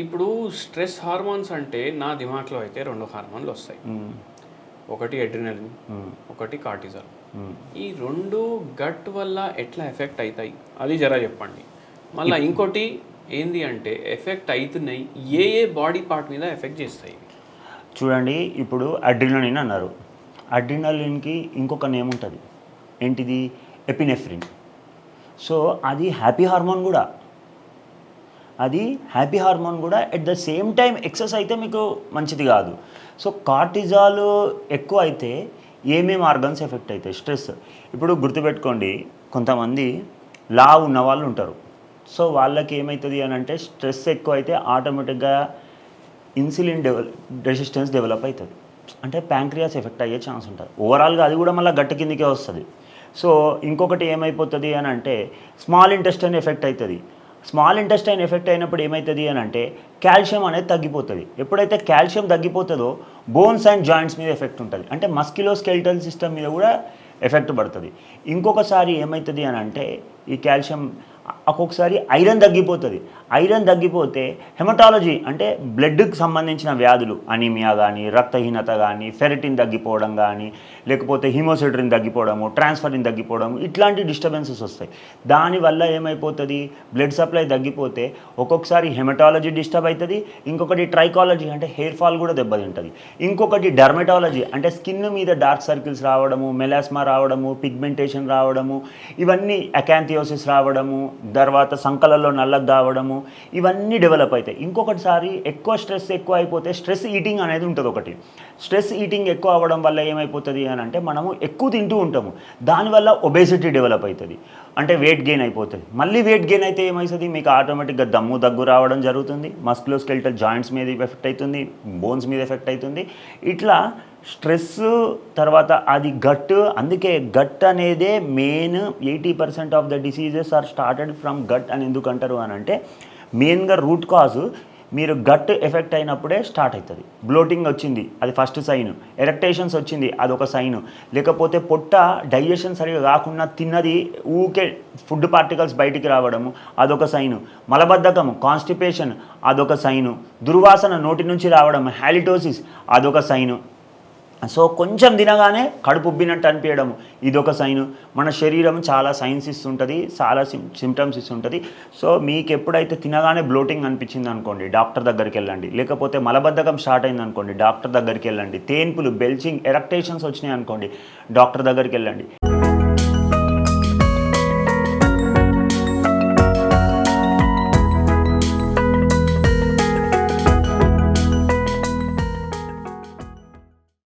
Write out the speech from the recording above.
ఇప్పుడు stress hormones అంటే నా దిమాక్లో అయితే 2 హార్మోన్లు వస్తాయి. ఒకటి అడ్రినలిన్, ఒకటి కార్టిజాల్. ఈ 2 గట్ వల్ల ఎట్లా ఎఫెక్ట్ అవుతాయి అది జరా చెప్పండి. మళ్ళీ ఇంకోటి ఏంది అంటే ఎఫెక్ట్ అవుతున్నాయి ఏ బాడీ పార్ట్ మీద ఎఫెక్ట్ చేస్తాయి? చూడండి, ఇప్పుడు అడ్రినలిన్ అన్నారు. అడ్రినలిన్కి ఇంకొక నేమ్ ఉంటుంది, ఏంటిది? ఎపినెఫ్రిన్. సో అది హ్యాపీ హార్మోన్ కూడా. At the same time excess అయితే మీకు మంచిది కాదు. సో కార్టిజాల్ ఎక్కువ అయితే ఏమేమి ఆర్గన్స్ ఎఫెక్ట్ అవుతాయి? స్ట్రెస్. ఇప్పుడు గుర్తుపెట్టుకోండి, కొంతమంది లావు ఉన్న వాళ్ళు ఉంటారు. సో వాళ్ళకి ఏమవుతుంది అని అంటే స్ట్రెస్ ఎక్కువ అయితే ఆటోమేటిక్గా ఇన్సులిన్ రెసిస్టెన్స్ డెవలప్ అవుతుంది. అంటే ప్యాంక్రియాస్ ఎఫెక్ట్ అయ్యే ఛాన్స్ ఉంటుంది. ఓవరాల్గా అది కూడా మళ్ళీ గట్ట కిందికే వస్తుంది. సో ఇంకొకటి ఏమైపోతుంది అని అంటే స్మాల్ ఇంటెస్టైన్ ఎఫెక్ట్ అవుతుంది. స్మాల్ ఇంటెస్టైన్ ఎఫెక్ట్ అయినప్పుడు ఏమవుతుంది అని అంటే కాల్షియం అనేది తగ్గిపోతుంది. ఎప్పుడైతే కాల్షియం తగ్గిపోతుందో బోన్స్ అండ్ జాయింట్స్ మీద ఎఫెక్ట్ ఉంటుంది. అంటే మస్క్యులోస్కెలిటల్ సిస్టమ్ మీద కూడా ఎఫెక్ట్ పడుతుంది. ఇంకొకసారి ఏమవుతుంది అని అంటే ఈ కాల్షియం ఒక్కొక్కసారి ఐరన్ తగ్గిపోతుంది. ఐరన్ తగ్గిపోతే హెమటాలజీ అంటే బ్లడ్కి సంబంధించిన వ్యాధులు, అనీమియా కానీ, రక్తహీనత కానీ, ఫెరిటిన్ తగ్గిపోవడం కానీ, లేకపోతే హిమోసిట్రిన్ తగ్గిపోవడము, ట్రాన్స్ఫరిన్ తగ్గిపోవడం, ఇట్లాంటి డిస్టర్బెన్సెస్ వస్తాయి. దానివల్ల ఏమైపోతుంది, బ్లడ్ సప్లై తగ్గిపోతే ఒక్కొక్కసారి హెమటాలజీ డిస్టర్బ్ అవుతుంది. ఇంకొకటి ట్రైకాలజీ అంటే హెయిర్ ఫాల్ కూడా దెబ్బతింటుంది. ఇంకొకటి డర్మటాలజీ అంటే స్కిన్ మీద డార్క్ సర్కిల్స్ రావడము, మెలాస్మా రావడము, పిగ్మెంటేషన్ రావడము, ఇవన్నీ అకాంథియోసిస్ రావడము, తర్వాత సంకలలో నల్లగా కావడము, ఇవన్నీ డెవలప్ అవుతాయి. ఇంకొకటిసారి స్ట్రెస్ ఎక్కువ అయిపోతే స్ట్రెస్ ఈటింగ్ అనేది ఉంటుంది. ఒకటి స్ట్రెస్ ఈటింగ్ ఎక్కువ అవ్వడం వల్ల ఏమైపోతుంది అని అంటే మనము ఎక్కువ తింటూ ఉంటాము. దానివల్ల ఒబేసిటీ డెవలప్ అవుతుంది. అంటే వెయిట్ గెయిన్ అయిపోతుంది. మళ్ళీ వెయిట్ గెయిన్ అయితే ఏమవుతుంది, మీకు ఆటోమేటిక్గా దగ్గు రావడం జరుగుతుంది. మస్క్యులోస్కెలిటల్ జాయింట్స్ మీద ఎఫెక్ట్ అవుతుంది, బోన్స్ మీద ఎఫెక్ట్ అవుతుంది. ఇట్లా స్ట్రెస్ తర్వాత అది గట్. అందుకే గట్ అనేదే main. 80% of the diseases are started from gut అని ఎందుకు అంటారు అని అంటే మెయిన్గా రూట్ కాజ్ మీరు గట్ ఎఫెక్ట్ అయినప్పుడే స్టార్ట్ అవుతుంది. బ్లోటింగ్ వచ్చింది, అది ఫస్ట్ సైన్. ఎరెక్టేషన్స్ వచ్చింది, అదొక సైను. లేకపోతే పొట్ట డైజెషన్ సరిగా కాకుండా తిన్నది ఊకే ఫుడ్ పార్టికల్స్ బయటికి రావడము, అదొక సైను. మలబద్ధకము, కాన్స్టిపేషన్, అదొక సైను. దుర్వాసన నోటి నుంచి రావడం, హాలిటోసిస్, అదొక సైను. సో కొంచెం తినగానే కడుపు ఉబ్బినట్టు అనిపించడము, ఇదొక సైను. మన శరీరం చాలా సైన్స్ ఇస్తుంటుంది, చాలా సిమ్టమ్స్ ఇస్తుంటుంది. సో మీకు ఎప్పుడైతే తినగానే బ్లోటింగ్ అనిపించింది అనుకోండి, డాక్టర్ దగ్గరికి వెళ్ళండి. లేకపోతే మలబద్ధకం స్టార్ట్ అయింది అనుకోండి, డాక్టర్ దగ్గరికి వెళ్ళండి. తేన్పులు, బెల్చింగ్, ఎరక్టేషన్స్ వచ్చినాయి అనుకోండి, డాక్టర్ దగ్గరికి వెళ్ళండి.